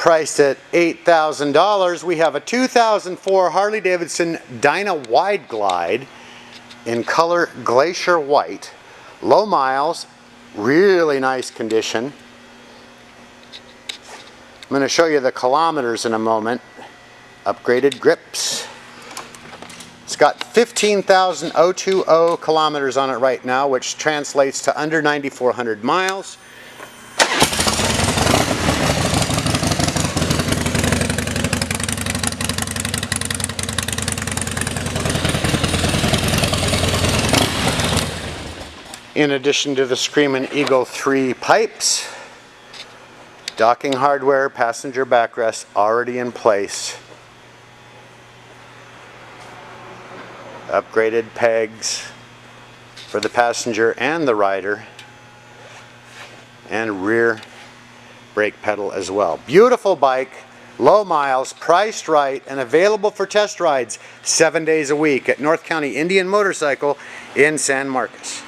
Priced at $8,000, we have a 2004 Harley-Davidson Dyna Wide Glide in color Glacier White. Low miles, really nice condition. I'm going to show you the kilometers in a moment. Upgraded grips. It's got 15,020 kilometers on it right now, which translates to under 9,400 miles. In addition to the Screamin' Eagle 3 pipes, docking hardware, passenger backrest already in place. Upgraded pegs for the passenger and the rider, and rear brake pedal as well. Beautiful bike, low miles, priced right, and available for test rides 7 days a week at North County Indian Motorcycle in San Marcos.